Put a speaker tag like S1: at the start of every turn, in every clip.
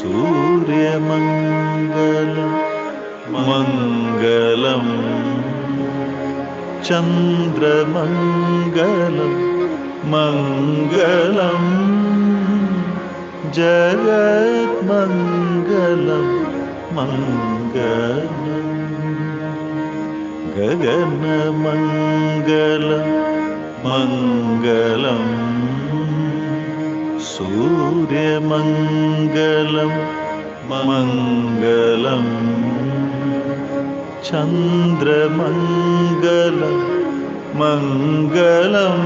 S1: सूर्यमङ्गलं मङ्गलं चन्द्रमङ्गलं मङ्गलं जगन्मङ्गलं मङ्गलम् गगनमङ्गलं मङ्गलं सूर्यमङ्गलं मङ्गलं चन्द्रमङ्गलं मङ्गलं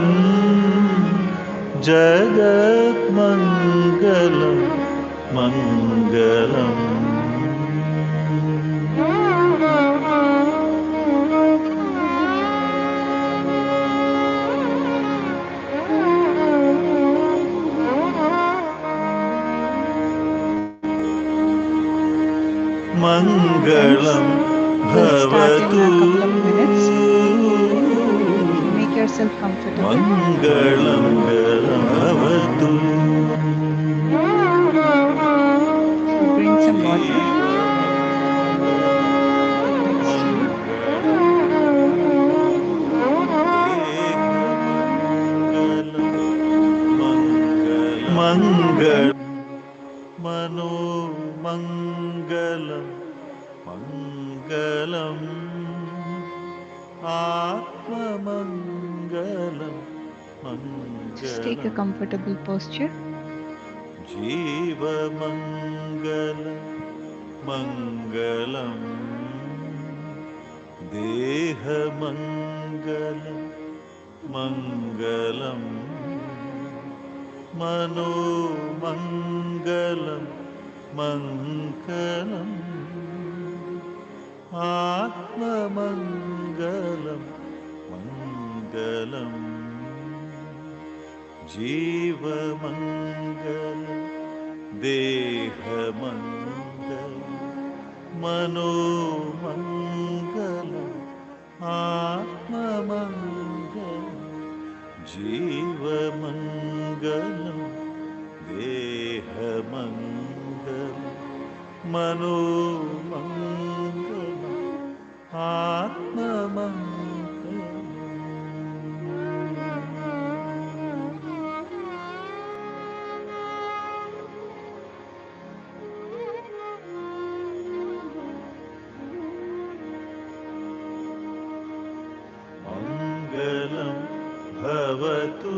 S1: जगन्मङ्गलं मङ्गलम् मङ्गलं भवतु
S2: make yourself comfortable.
S1: मङ्गलं भवतु
S2: Bring some water.
S1: मङ्गलं मनोमङ्गलं मङ्गलम् आत्ममङ्गलं
S2: Just take a comfortable posture.
S1: जीवमङ्गलं मङ्गलं देहमङ्गलं मङ्गलम् मनोमङ्गलं मङ्गलम् आत्ममङ्गलं मङ्गलम् जीवमङ्गलं देहमङ्गलं मनोमङ्गलम् आत्ममङ्गलं जीवमङ्गलं देहमङ्गलं मनोमङ्गलम् आत्ममङ्गलम् मङ्गलं भवतु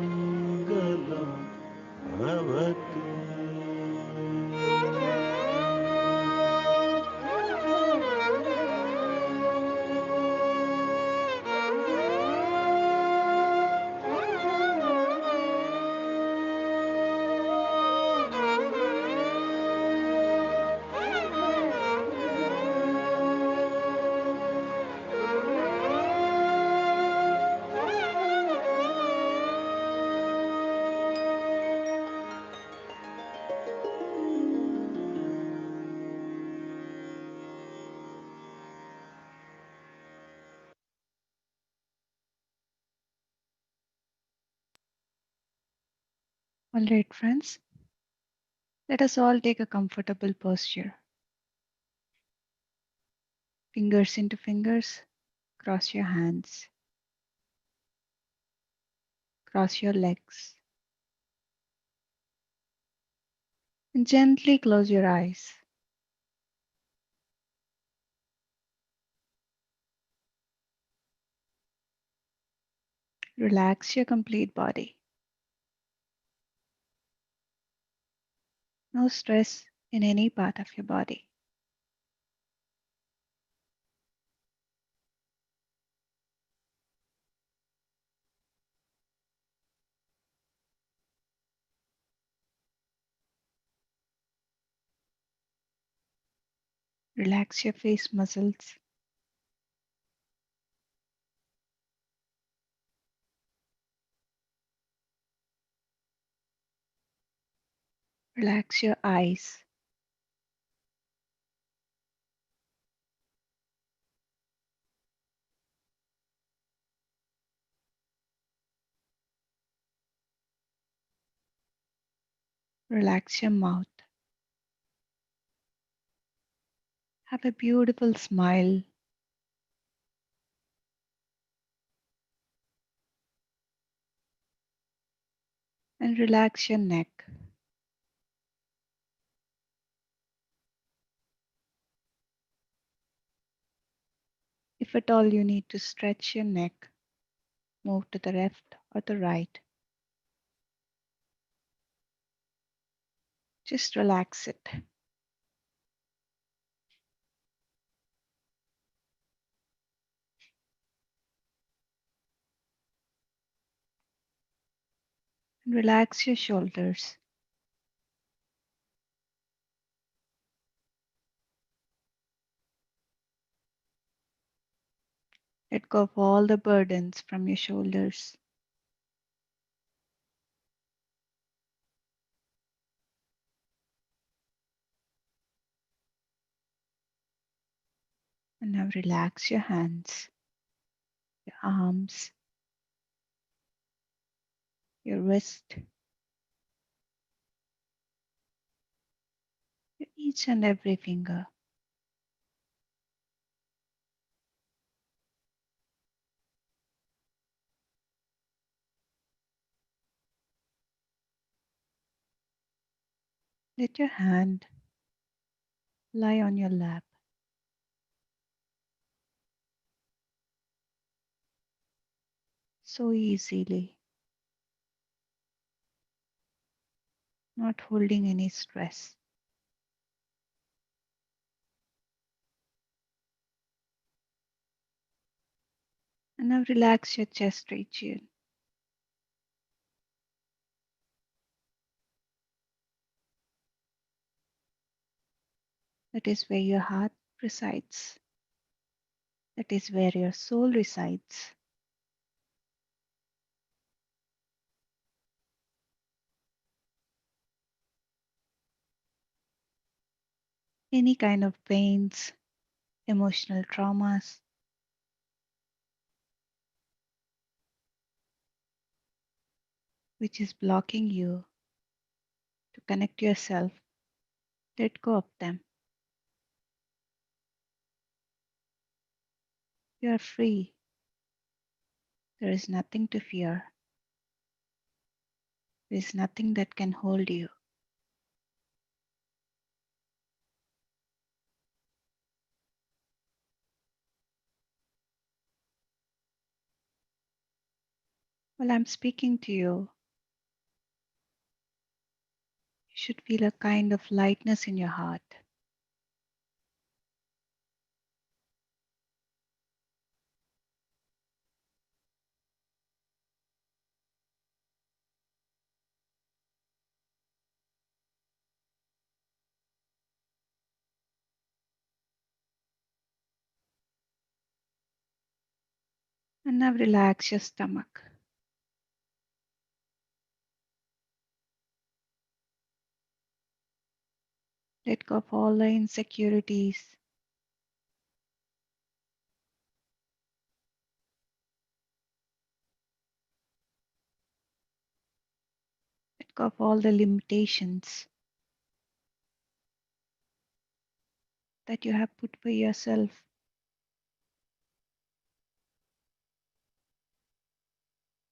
S1: सर्वमङ्गलं भवतु
S2: All right, friends. Let us all take a comfortable posture. Fingers into fingers. Cross your hands. Cross your legs. And gently close your eyes. Relax your complete body. No stress in any part of your body. Relax your face muscles. Relax your eyes. Relax your mouth. Have a beautiful smile. And relax your neck. If at all you need to stretch your neck, move to the left or the right. Just relax it. And relax your shoulders. Let go of all the burdens from your shoulders. And now relax your hands, your arms, your wrist, your each and every finger. Let your hand lie on your lap. So easily, not holding any stress. And now relax your chest region. That is where your heart resides. That is where your soul resides. Any kind of pains, emotional traumas, which is blocking you to connect yourself, let go of them. You are free. There is nothing to fear. There is nothing that can hold you. While I'm speaking to you, you should feel a kind of lightness in your heart. And now relax your stomach. Let go of all the insecurities. Let go of all the limitations that you have put for yourself.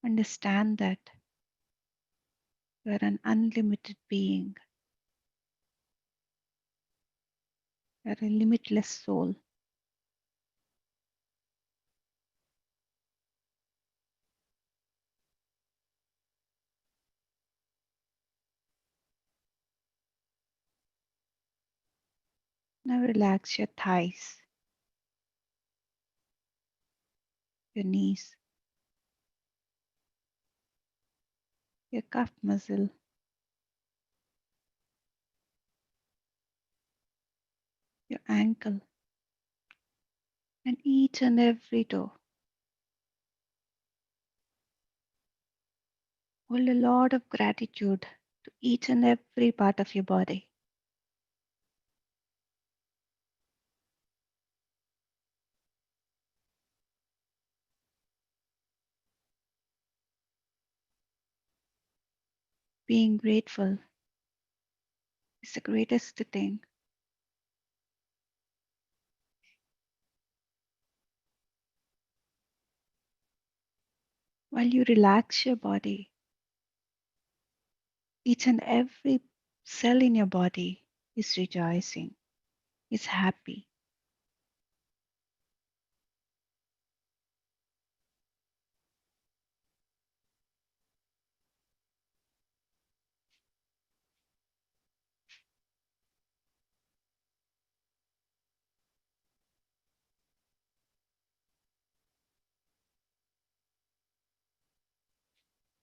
S2: Understand that you are an unlimited being. You are a limitless soul. Now relax your thighs, your knees, your calf muscle, your ankle, and each and every toe. Hold a lot of gratitude to each and every part of your body. Being grateful is the greatest thing. While you relax your body, each and every cell in your body is rejoicing, is happy.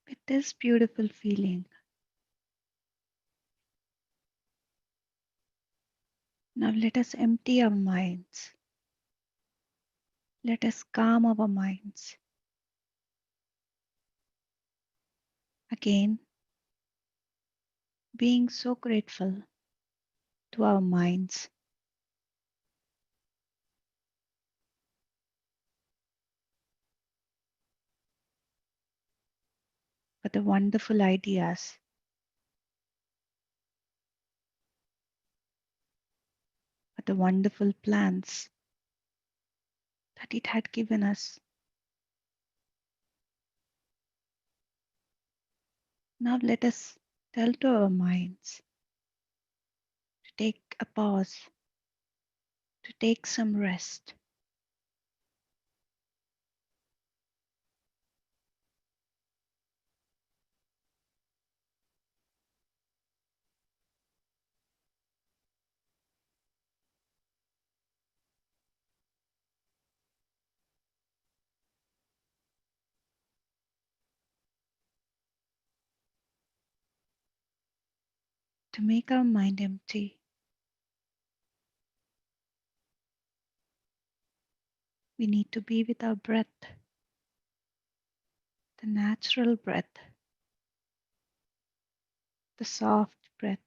S2: With this beautiful feeling, now let us empty our minds. Let us calm our minds. Again, being so grateful to our minds for the wonderful ideas, for the wonderful plans that it had given us. Now let us tell to our minds to take a pause, to take some rest, to make our mind empty. We need to be with our breath, the natural breath, the soft breath,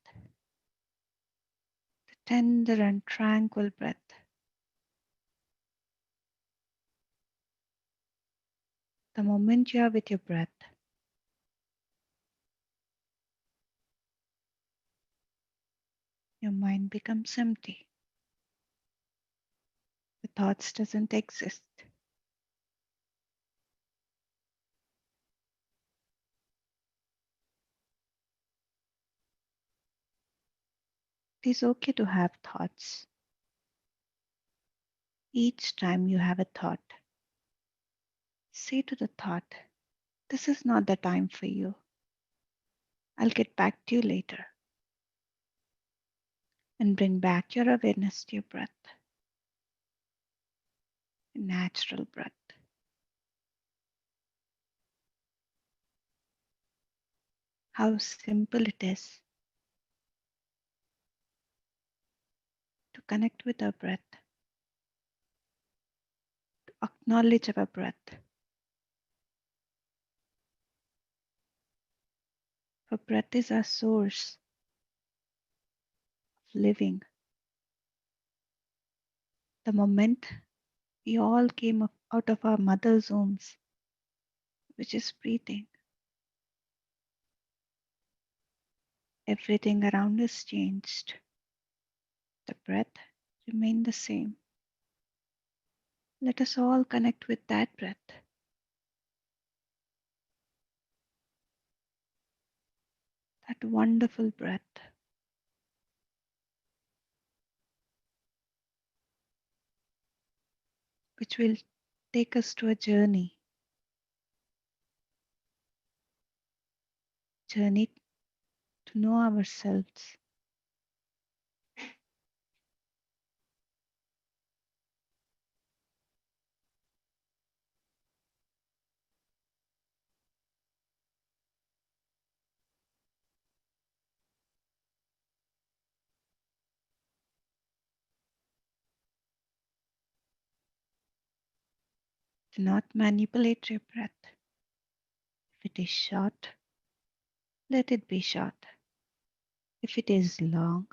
S2: the tender and tranquil breath. The moment you are with your breath, your mind becomes empty. The thoughts doesn't exist. It is okay to have thoughts. Each time you have a thought, say to the thought, this is not the time for you. I'll get back to you later. And bring back your awareness to your breath, natural breath. How simple it is to connect with our breath, to acknowledge our breath. For breath is our source of living. The moment we all came up out of our mother's wombs, which is breathing, everything around us changed. The breath remained the same. Let us all connect with that breath, that wonderful breath, which will take us to a journey to know ourselves. Do not manipulate your breath. If it is short, let it be short. If it is long,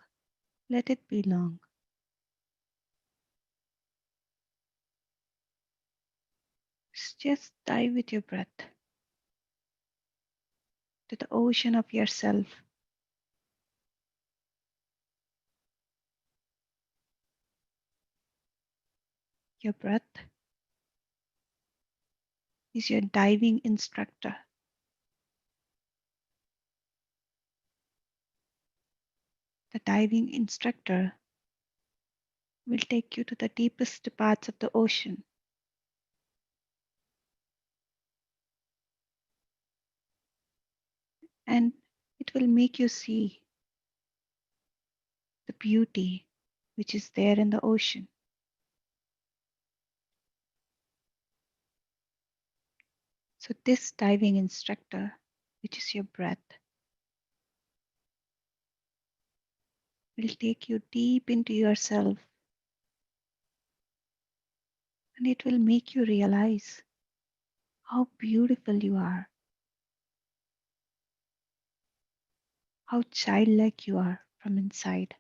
S2: let it be long. Just dive with your breath to the ocean of yourself. Your breath is your diving instructor. The diving instructor will take you to the deepest parts of the ocean. And it will make you see the beauty which is there in the ocean. So, this diving instructor, which is your breath, will take you deep into yourself, and it will make you realize how beautiful you are, how childlike you are from inside.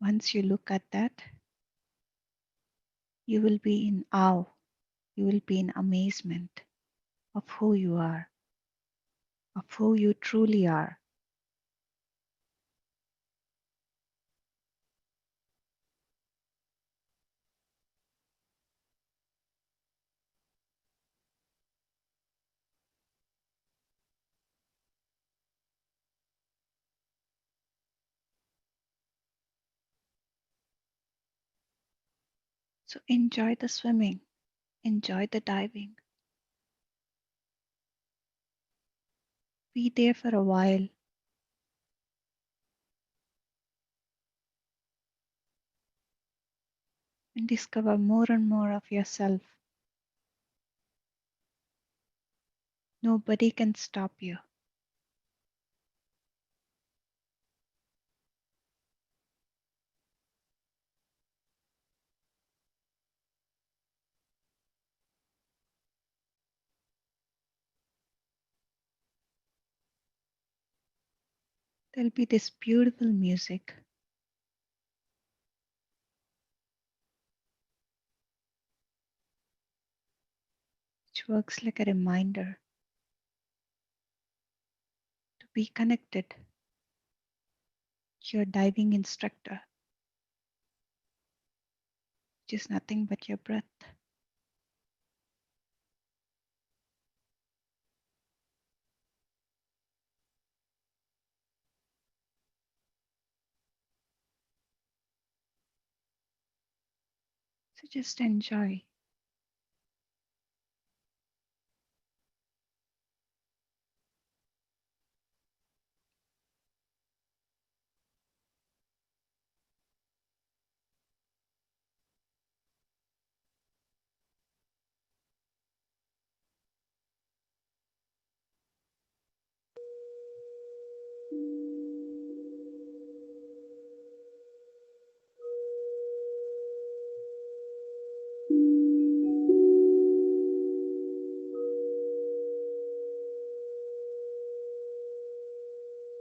S2: Once you look at that, you will be in awe, you will be in amazement of who you are, of who you truly are. So enjoy the swimming, enjoy the diving. Be there for a while and discover more and more of yourself. Nobody can stop you. There'll be this beautiful music which works like a reminder to be connected to your diving instructor, which is nothing but your breath. So just enjoy.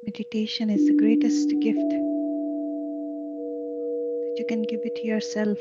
S2: Meditation is the greatest gift that you can give it to yourself.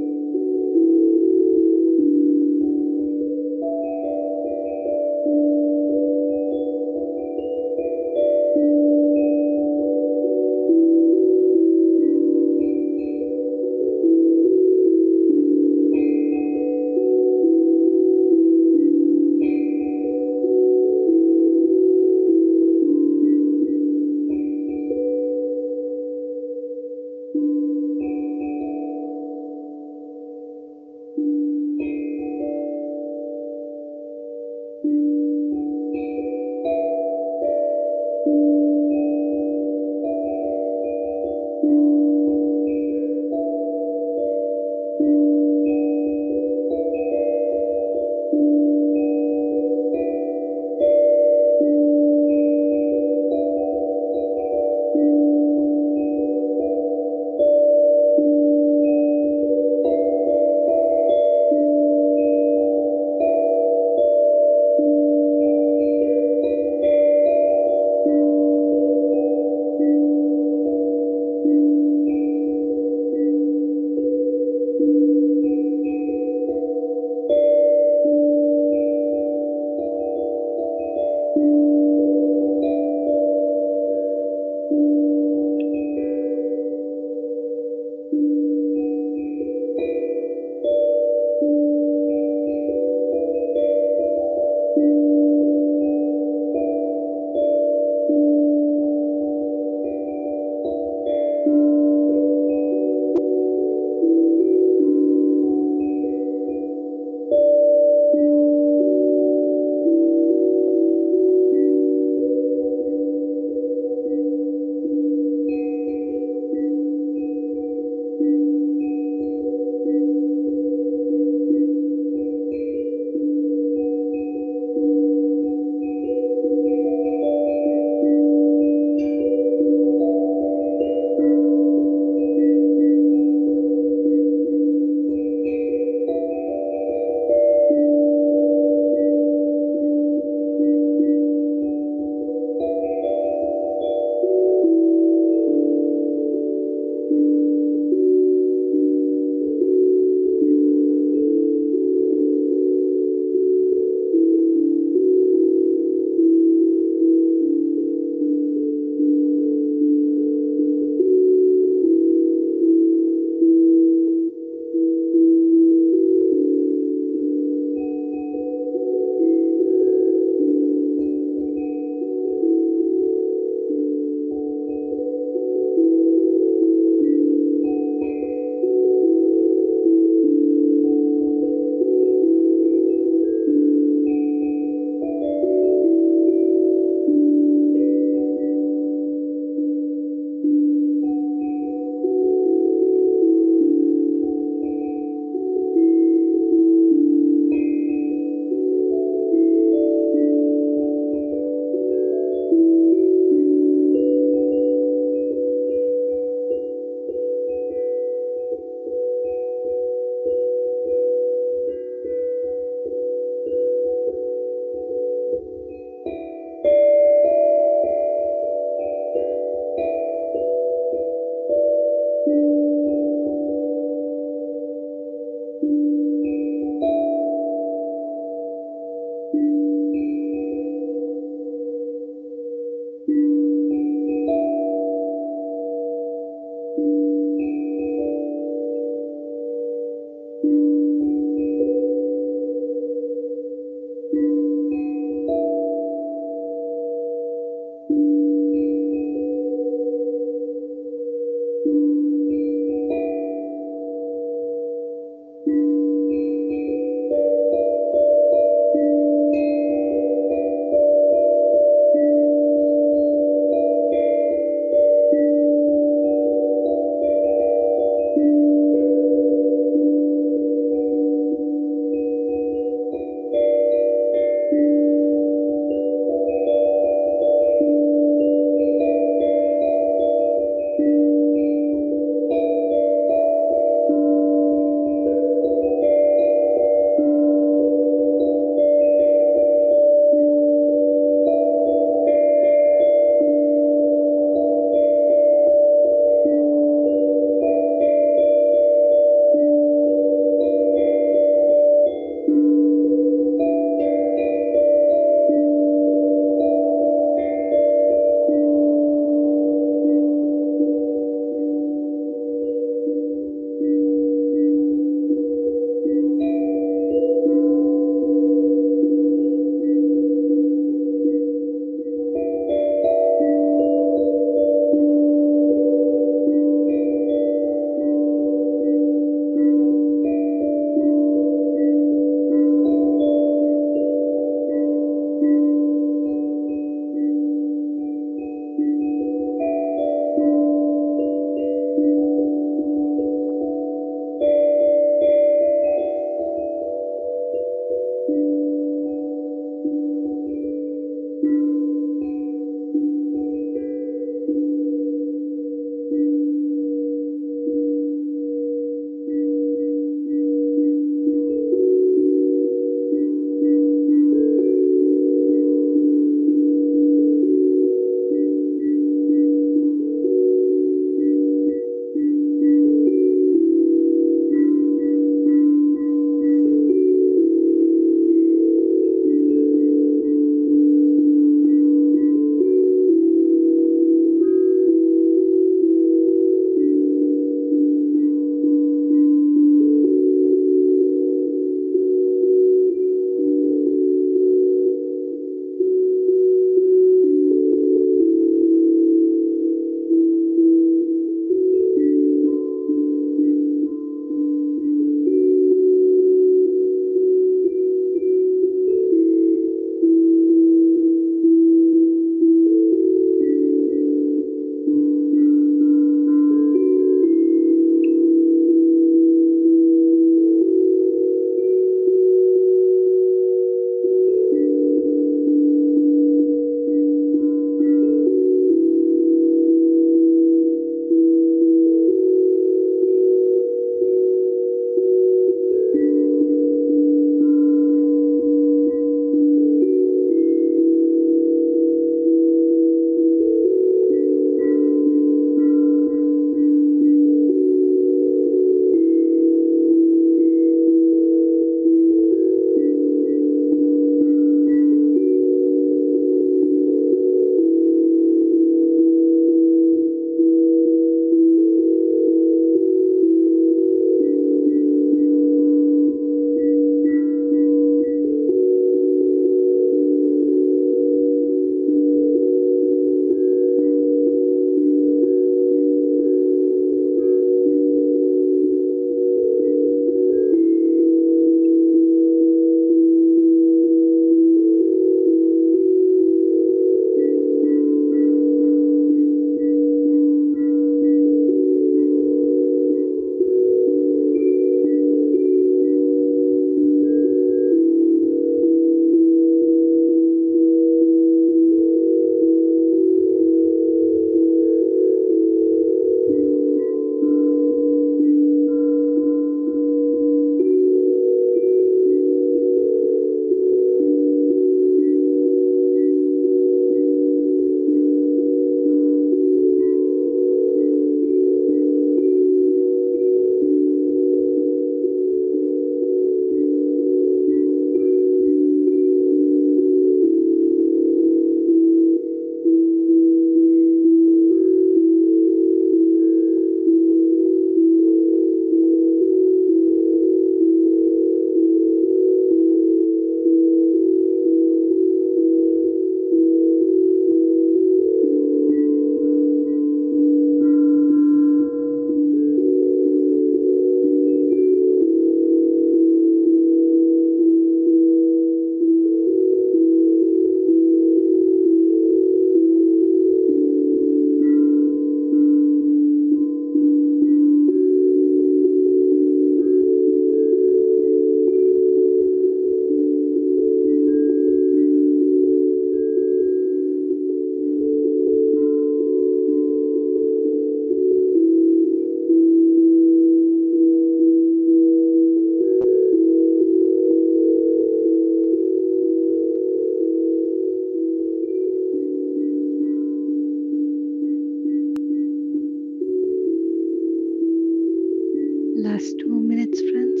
S2: Last 2 minutes, friends.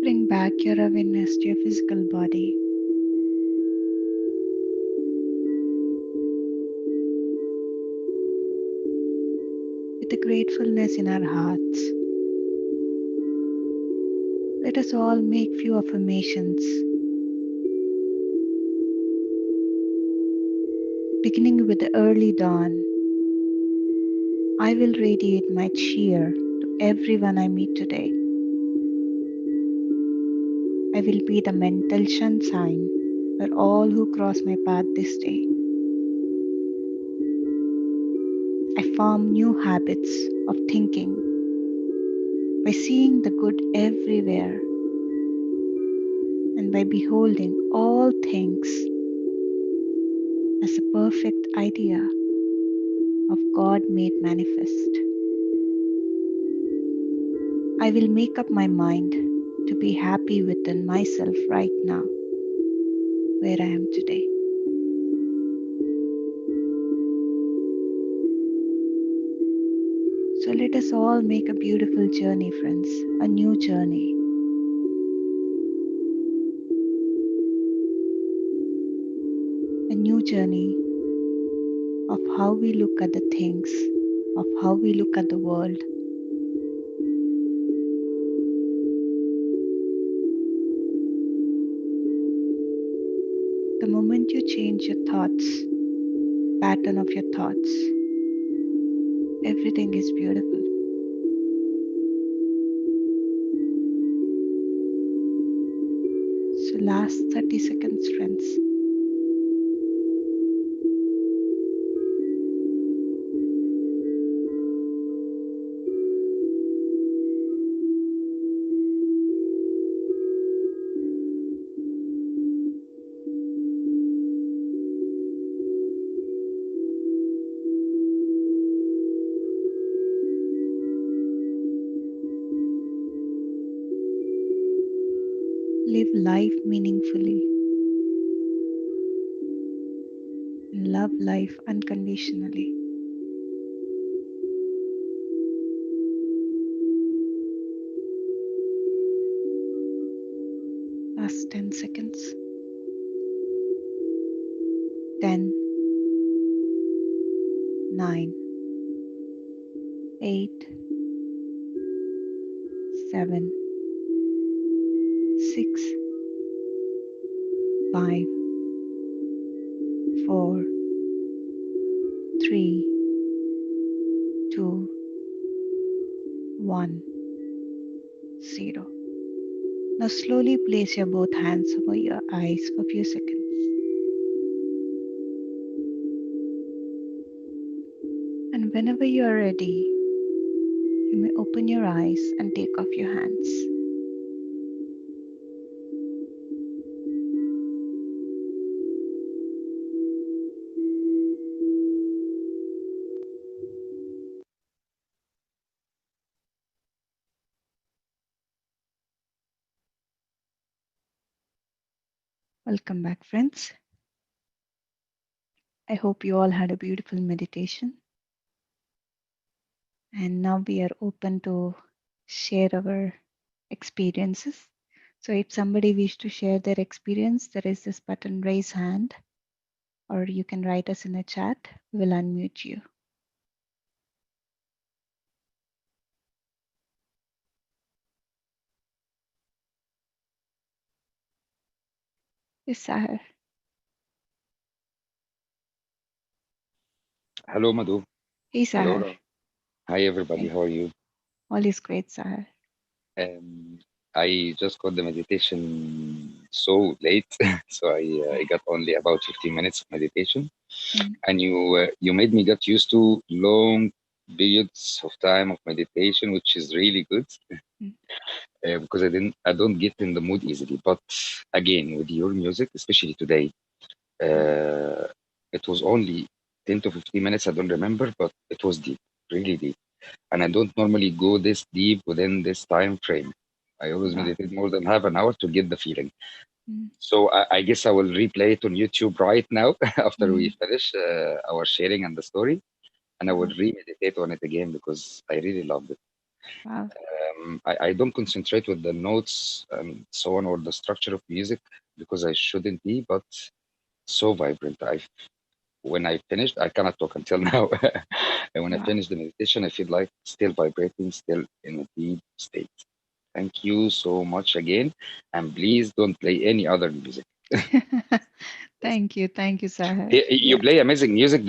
S2: Bring back your awareness to your physical body. With a gratefulness in our hearts, let us all make few affirmations, beginning with the early dawn. I will radiate my cheer to everyone I meet today. I will be the mental sunshine for all who cross my path this day. I form new habits of thinking by seeing the good everywhere and by beholding all things as a perfect idea of God made manifest. I will make up my mind to be happy within myself right now, where I am today. So let us all make a beautiful journey, friends, a new journey. A new journey of how we look at the things, of how we look at the world. The moment you change your thoughts, pattern of your thoughts, everything is beautiful. So last 30 seconds, friends. Live life meaningfully and love life unconditionally. Last 10 seconds. 10, 9, 8, 7, 6, 5, 4, 3, 2, 1, 0. Now slowly place your both hands over your eyes for a few seconds. And whenever you are ready, you may open your eyes and take off your hands. Welcome back, friends. I hope you all had a beautiful meditation. And now we are open to share our experiences. So if somebody wishes to share their experience, there is this button, raise hand, or you can write us in a chat. We will unmute you. Yes, Sahar.
S3: Hello, Madhu.
S2: Hey,
S3: Hello,
S2: Sahar.
S3: Ram. Hi, everybody.
S2: Hey,
S3: How are you?
S2: all is great, Sahar.
S3: Um, I just got the meditation so late, so I got only about 15 minutes of meditation,
S2: Mm,
S3: and you made me get used to long periods of time of meditation, which is really good
S2: mm,
S3: because I don't get in the mood easily. But again, with your music, especially today,
S2: mm.
S3: uh, it was only 10 to 15 minutes. I don't remember, but it was deep, really deep. And I don't normally go this deep within this time frame. I always
S2: Wow.
S3: meditate more than half an hour to get the feeling.
S2: Mm,
S3: So I guess I will replay it on YouTube right now after we
S2: mm,
S3: finish our sharing and the story, and I will
S2: wow.
S3: re-meditate on it again because I really loved it.
S2: Wow.
S3: I don't concentrate with the notes and so on or the structure of music because I shouldn't be, but so vibrant. When I finished, I cannot talk until now. And when I
S2: Wow.
S3: finish the meditation, I feel like still vibrating, still in a deep state. Thank you so much again. And please don't play any other music. Yes.
S2: Thank you, Sahar.
S3: You
S2: Yeah,
S3: play amazing music.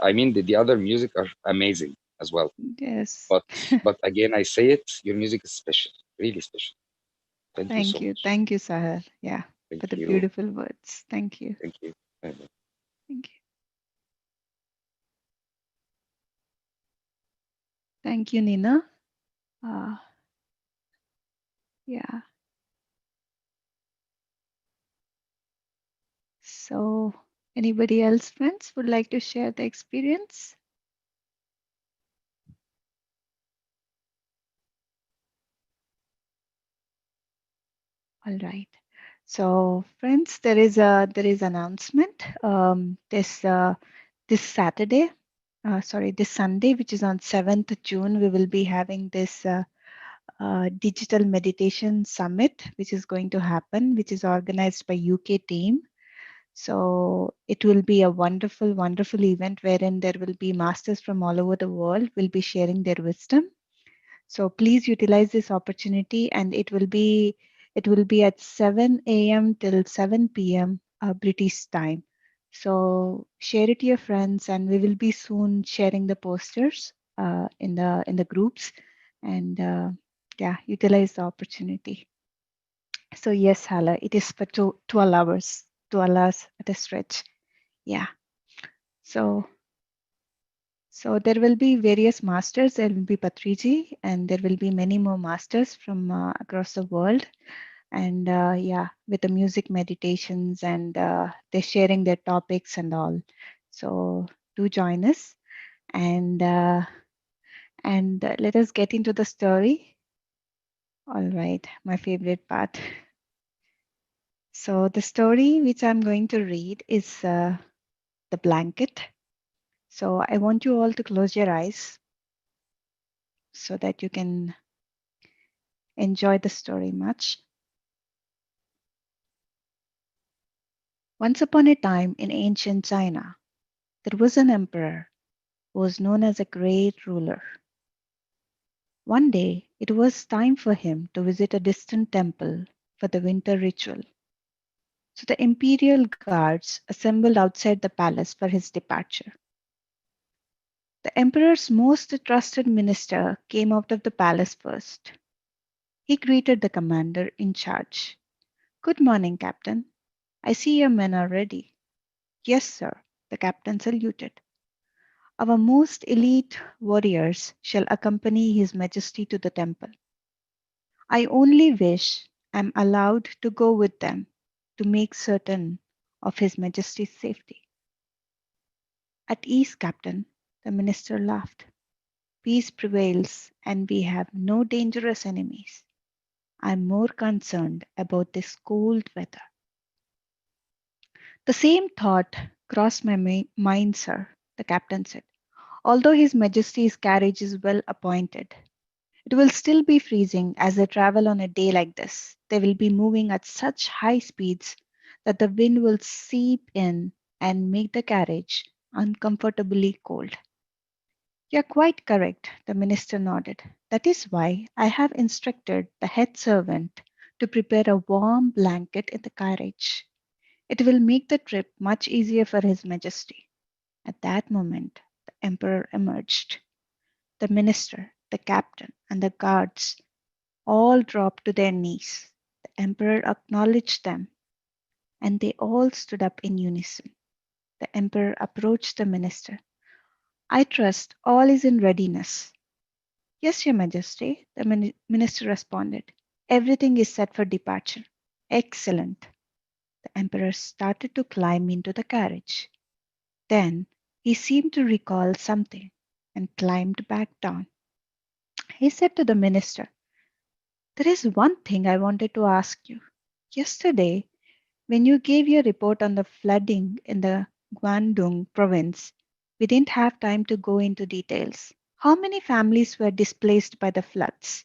S3: I mean, the other music are amazing as well.
S2: yes.
S3: But but again, I say it, your music is special, really special. Thank you so
S2: Thank you.
S3: much.
S2: Thank you, Sahar. Yeah,
S3: Thank
S2: for the
S3: you.
S2: beautiful words. Thank you.
S3: Thank you. Bye-bye.
S2: Thank you. Thank you, Nina. Uh, yeah. So, anybody else, friends, would like to share the experience? All right. So, friends, there is announcement. This Saturday, this Sunday, which is on 7th June, we will be having this digital meditation summit, which is going to happen, which is organized by UK team. So it will be a wonderful, wonderful event wherein there will be masters from all over the world will be sharing their wisdom. So please utilize this opportunity, and it will be at 7 a.m. till 7 p.m. British time. So share it to your friends, and we will be soon sharing the posters in the groups, and yeah, utilize the opportunity. So yes, Hala, it is for 12 hours, 12 hours at a stretch. Yeah. So there will be various masters. There will be Patriji, and there will be many more masters from across the world. And yeah, with the music meditations, and they're sharing their topics and all. So do join us, and let us get into the story. All right, my favorite part. So the story which I'm going to read is the blanket. So I want you all to close your eyes so that you can enjoy the story much. Once upon a time in ancient China, there was an emperor who was known as a great ruler. One day, it was time for him to visit a distant temple for the winter ritual. So the imperial guards assembled outside the palace for his departure. The emperor's most trusted minister came out of the palace first. He greeted the commander in charge. "Good morning, Captain. I see your men are ready." "Yes, sir," the captain saluted. "Our most elite warriors shall accompany His Majesty to the temple. I only wish I am allowed to go with them to make certain of His Majesty's safety." "At ease, Captain," the minister laughed. "Peace prevails, and we have no dangerous enemies. I am more concerned about this cold weather." "The same thought crossed my mind, sir," the captain said. "Although His Majesty's carriage is well appointed, it will still be freezing as they travel on a day like this. They will be moving at such high speeds that the wind will seep in and make the carriage uncomfortably cold." "You're quite correct," the minister nodded. "That is why I have instructed the head servant to prepare a warm blanket in the carriage. It will make the trip much easier for His Majesty." At that moment, the emperor emerged. The minister, the captain, and the guards all dropped to their knees. The emperor acknowledged them, and they all stood up in unison. The emperor approached the minister. "I trust all is in readiness." "Yes, Your Majesty," the minister responded. "Everything is set for departure." "Excellent." The emperor started to climb into the carriage. Then he seemed to recall something and climbed back down. He said to the minister, "There is one thing I wanted to ask you. Yesterday, when you gave your report on the flooding in the Guangdong province, we didn't have time to go into details. How many families were displaced by the floods?"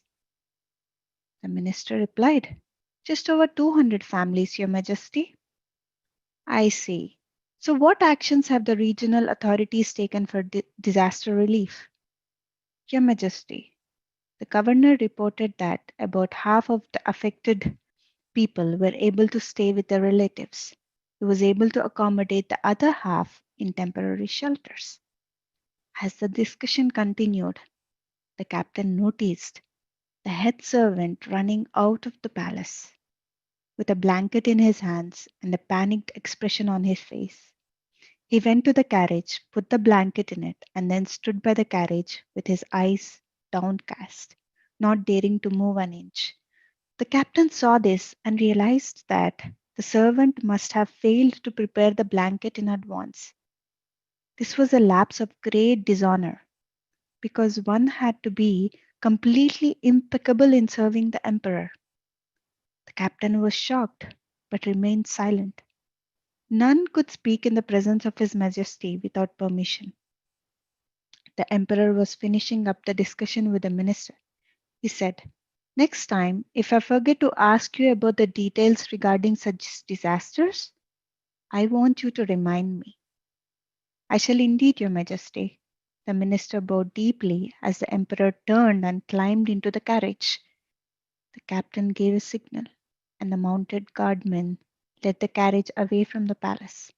S2: The minister replied, "Just over 200 families, Your Majesty." "I see. So, what actions have the regional authorities taken for disaster relief?" "Your Majesty, the governor reported that about half of the affected people were able to stay with their relatives. He was able to accommodate the other half in temporary shelters." As the discussion continued, the captain noticed the head servant running out of the palace with a blanket in his hands and a panicked expression on his face. He went to the carriage, put the blanket in it, and then stood by the carriage with his eyes downcast, not daring to move an inch. The captain saw this and realized that the servant must have failed to prepare the blanket in advance. This was a lapse of great dishonor because one had to be completely impeccable in serving the emperor. The captain was shocked but remained silent. None could speak in the presence of His Majesty without permission. The emperor was finishing up the discussion with the minister. He said, "Next time, if I forget to ask you about the details regarding such disasters, I want you to remind me." "I shall indeed, Your Majesty." The minister bowed deeply as the emperor turned and climbed into the carriage. The captain gave a signal, and the mounted guardmen led the carriage away from the palace.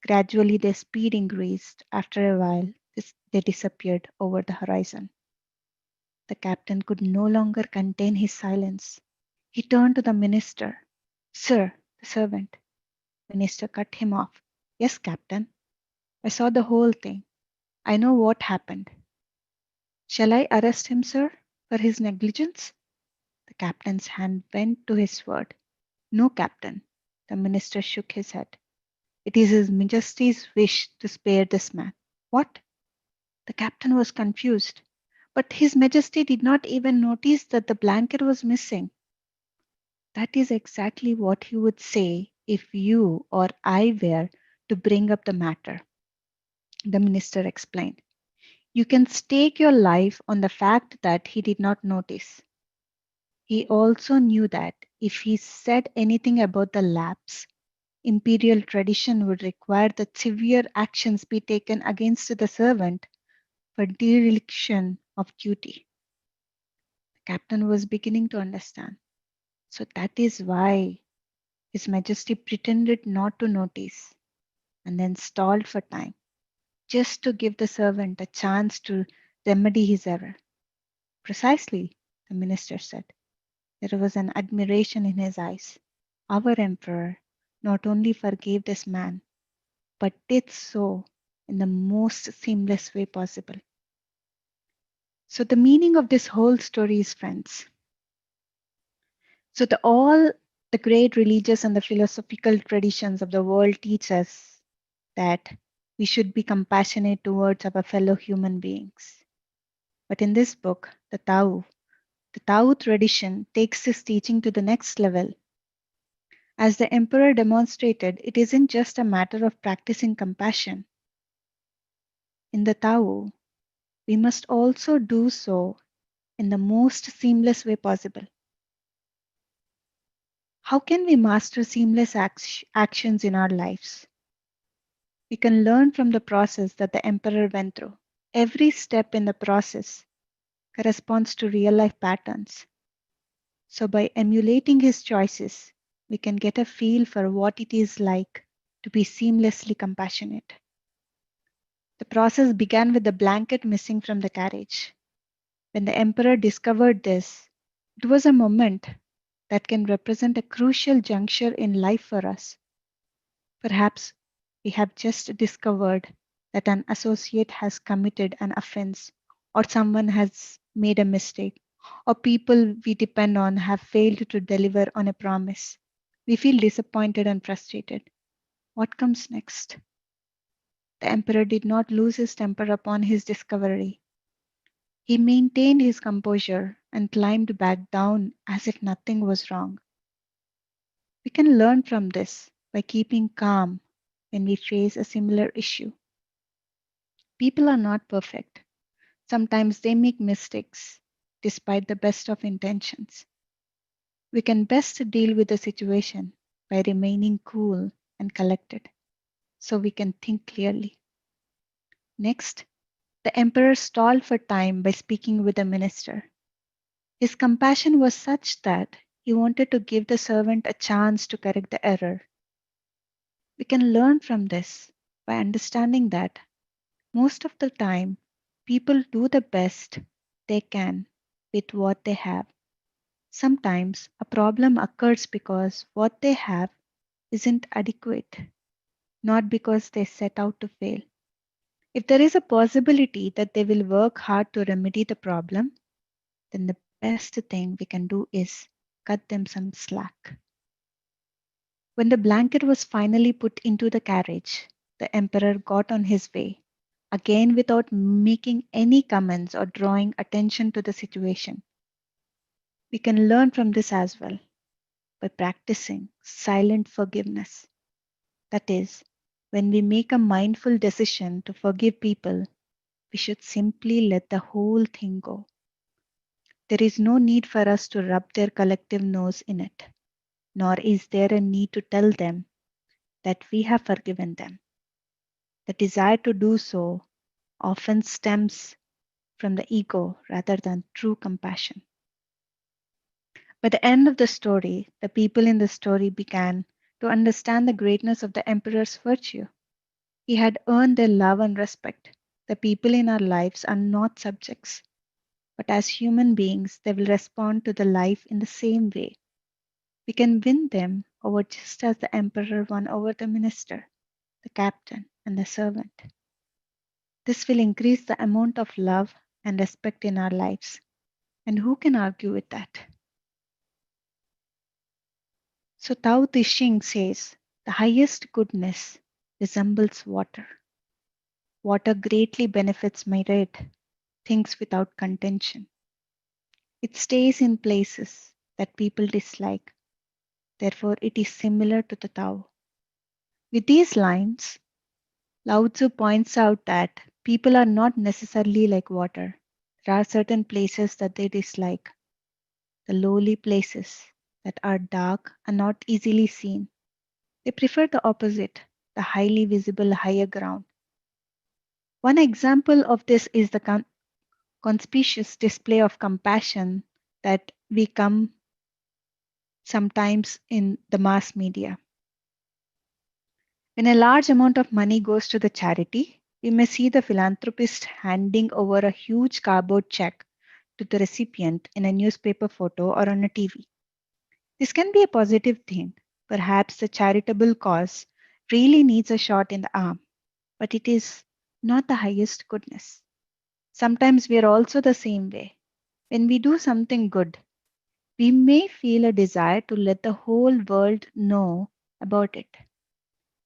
S2: Gradually, their speed increased. After a while, they disappeared over the horizon. The captain could no longer contain his silence. He turned to the minister. "Sir," the servant. Minister cut him off. "Yes, captain. I saw the whole thing. I know what happened." "Shall I arrest him, sir, for his negligence?" The captain's hand went to his sword. "No, captain." The minister shook his head. "It is His Majesty's wish to spare this man." "What?" The captain was confused. "But His Majesty did not even notice that the blanket was missing." "That is exactly what he would say if you or I were to bring up the matter," the minister explained. "You can stake your life on the fact that he did not notice. He also knew that if he said anything about the lapse, imperial tradition would require that severe actions be taken against the servant for dereliction of duty." The captain was beginning to understand. So that is why His Majesty pretended not to notice and then stalled for time, just to give the servant a chance to remedy his error. "Precisely," the minister said. There was an admiration in his eyes. "Our emperor not only forgave this man, but did so in the most seamless way possible." So the meaning of this whole story is, friends, all the great religious and the philosophical traditions of the world teach us that we should be compassionate towards our fellow human beings. But in this book, the Tao tradition takes this teaching to the next level. As the emperor demonstrated, it isn't just a matter of practicing compassion. In the Tao, we must also do so in the most seamless way possible. How can we master seamless actions in our lives? We can learn from the process that the emperor went through. Every step in the process corresponds to real life patterns. So, by emulating his choices, we can get a feel for what it is like to be seamlessly compassionate. The process began with the blanket missing from the carriage. When the emperor discovered this, it was a moment that can represent a crucial juncture in life for us. Perhaps we have just discovered that an associate has committed an offense, or someone has made a mistake, or people we depend on have failed to deliver on a promise. We feel disappointed and frustrated. What comes next? The emperor did not lose his temper upon his discovery. He maintained his composure and climbed back down as if nothing was wrong. We can learn from this by keeping calm when we face a similar issue. People are not perfect. Sometimes they make mistakes despite the best of intentions. We can best deal with the situation by remaining cool and collected so we can think clearly. Next, the emperor stalled for time by speaking with the minister. His compassion was such that he wanted to give the servant a chance to correct the error. We can learn from this by understanding that most of the time people do the best they can with what they have. Sometimes a problem occurs because what they have isn't adequate, not because they set out to fail. If there is a possibility that they will work hard to remedy the problem, then the best thing we can do is cut them some slack. When the blanket was finally put into the carriage, the emperor got on his way, again without making any comments or drawing attention to the situation. We can learn from this as well by practicing silent forgiveness. That is, when we make a mindful decision to forgive people, we should simply let the whole thing go. There is no need for us to rub their collective nose in it, nor is there a need to tell them that we have forgiven them. The desire to do so often stems from the ego rather than true compassion. By the end of the story, the people in the story began to understand the greatness of the emperor's virtue. He had earned their love and respect. The people in our lives are not subjects, but as human beings, they will respond to the life in the same way. We can win them over just as the emperor won over the minister, the captain, and the servant. This will increase the amount of love and respect in our lives. And who can argue with that? So Tao Te Ching says, the highest goodness resembles water. Water greatly benefits my red, things without contention. It stays in places that people dislike. Therefore, it is similar to the Tao. With these lines, Lao Tzu points out that people are not necessarily like water. There are certain places that they dislike, the lowly places that are dark and not easily seen. They prefer the opposite, the highly visible higher ground. One example of this is the conspicuous display of compassion that we come sometimes in the mass media. When a large amount of money goes to the charity, we may see the philanthropist handing over a huge cardboard check to the recipient in a newspaper photo or on a TV. This can be a positive thing. Perhaps the charitable cause really needs a shot in the arm, but it is not the highest goodness. Sometimes we are also the same way. When we do something good, we may feel a desire to let the whole world know about it.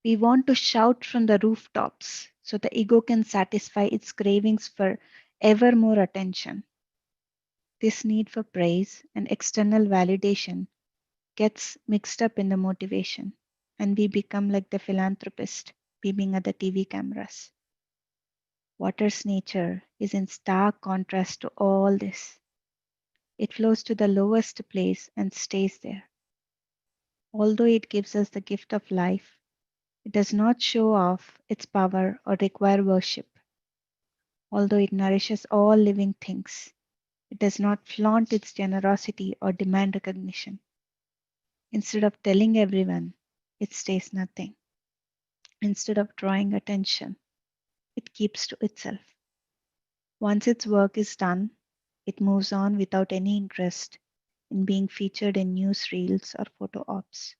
S2: We want to shout from the rooftops so the ego can satisfy its cravings for ever more attention. This need for praise and external validation gets mixed up in the motivation, and we become like the philanthropist beaming at the TV cameras. Water's nature is in stark contrast to all this. It flows to the lowest place and stays there. Although it gives us the gift of life, it does not show off its power or require worship. Although it nourishes all living things, it does not flaunt its generosity or demand recognition. Instead of telling everyone, it stays nothing. Instead of drawing attention, it keeps to itself. Once its work is done, it moves on without any interest in being featured in news reels or photo ops.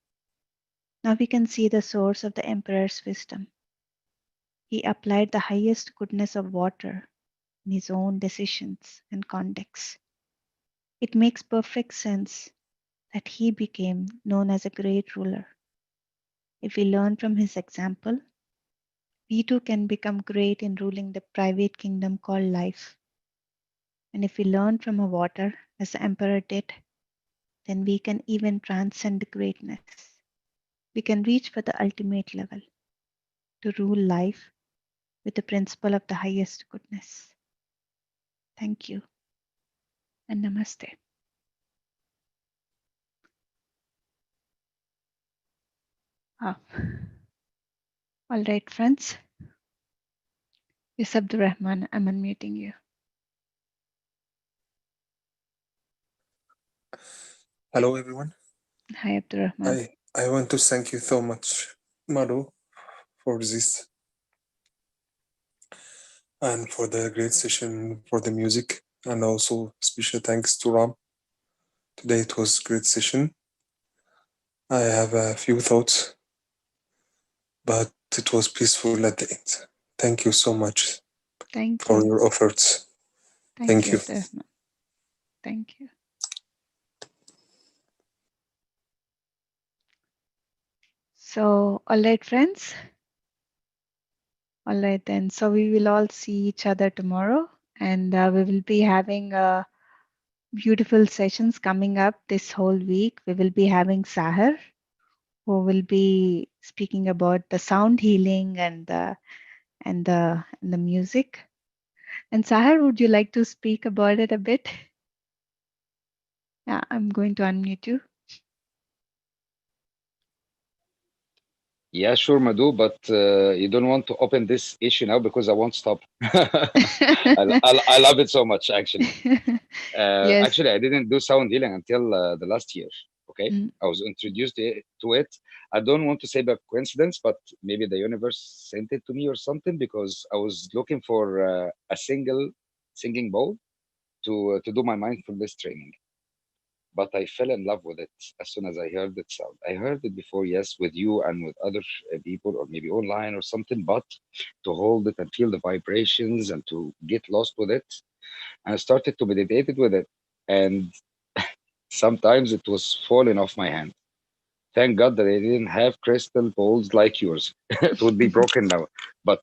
S2: Now we can see the source of the emperor's wisdom. He applied the highest goodness of water in his own decisions and conducts. It makes perfect sense that he became known as a great ruler. If we learn from his example, we too can become great in ruling the private kingdom called life. And if we learn from a water, as the emperor did, then we can even transcend greatness. We can reach for the ultimate level to rule life with the principle of the highest goodness. Thank you and namaste. Ah. All right, friends. Yes, Abdurrahman, I'm unmuting you.
S4: Hello, everyone.
S2: Hi, Abdurrahman.
S4: I want to thank you so much, Maru, for this and for the great session, for the music. and also special thanks to Ram. Today it was a great session. I have a few thoughts, but it was peaceful at the end. Thank you so much
S2: Thank
S4: for
S2: you.
S4: your efforts.
S2: Thank
S4: Thank
S2: you,
S4: you.
S2: Abdurrahman. Thank you. So, all right, friends. All right, then. So, we will all see each other tomorrow, and we will be having beautiful sessions coming up this whole week. We will be having Sahar, who will be speaking about the sound healing and the music. And Sahar, would you like to speak about it a bit? Yeah, I'm going to unmute you.
S3: Yeah, sure, Madhu, but you don't want to open this issue now because I won't stop. I love it so much, actually.
S2: Yes.
S3: Actually, I didn't do sound healing until the last year. Okay,
S2: Mm,
S3: I was introduced to it. I don't want to say by coincidence, but maybe the universe sent it to me or something because I was looking for a single singing bowl to do my mindfulness training. But I fell in love with it as soon as I heard it sound. I heard it before, yes, with you and with other people, or maybe online or something. But to hold it and feel the vibrations and to get lost with it, and I started to meditate with it, and sometimes it was falling off my hand. Thank God that I didn't have crystal balls like yours. It would be broken now. But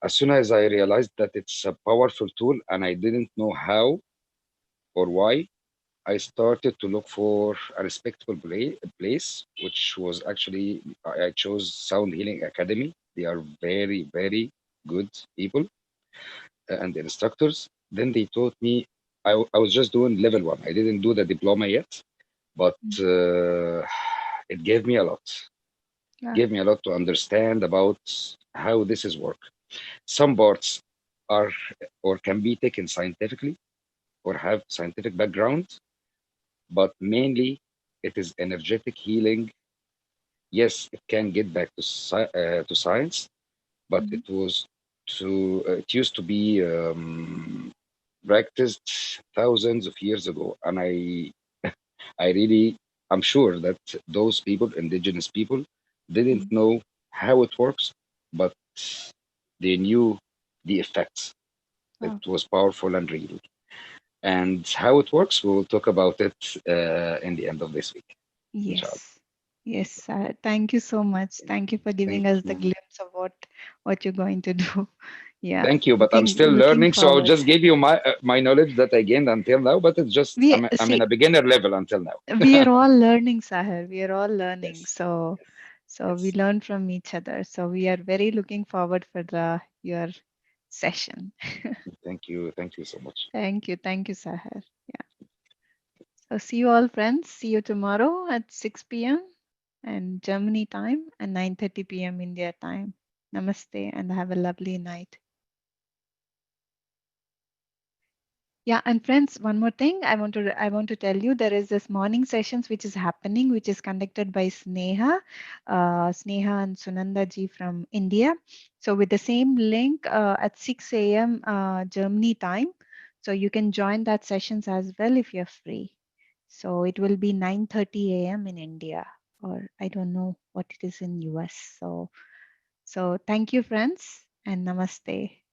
S3: as soon as I realized that it's a powerful tool and I didn't know how or why, I started to look for a respectable place, which was actually, I chose Sound Healing Academy. They are very, very good people and instructors. Then they taught me, I was just doing level one. I didn't do the diploma yet, but
S2: mm,
S3: it gave me a lot.
S2: yeah.
S3: Gave me a lot to understand about how this is work. Some parts are or can be taken scientifically or have scientific background, but mainly it is energetic healing. Yes, it can get back to science, but
S2: Mhm.
S3: it used to be practiced thousands of years ago, and I really I'm sure that those people, indigenous people, didn't
S2: Mm.
S3: know how it works, but they knew the effects. It
S2: Wow.
S3: was powerful and real. And how it works, we will talk about it in the end of this week, inshallah.
S2: Yes. Yes. Thank you so much. Thank you for
S3: Thank
S2: giving us the
S3: you.
S2: glimpse of what you're going to do. Yeah.
S3: Thank you, but I'm still
S2: Looking
S3: learning, so I'll
S2: forward.
S3: just give you my knowledge that I gained until now. But it's just
S2: We
S3: I'm in
S2: see.
S3: a beginner level until now.
S2: We are all learning, Sahar. We are all learning.
S3: Yes,
S2: So we
S3: yes.
S2: learn from each other. So we are very looking forward for the your session.
S3: Thank you so much.
S2: Thank you, Sahar. Yeah. So see you all, friends. See you tomorrow at 6 p.m. and Germany time and 9:30 p.m. India time. Namaste and have a lovely night. Yeah, and friends, one more thing I want to tell you there is this morning sessions which is happening, which is conducted by Sneha and Sunanda ji from India. So with the same link at 6 a.m. Germany time, so you can join that sessions as well if you're free. So it will be 9:30 a.m. in India, or I don't know what it is in US. So thank you, friends, and namaste.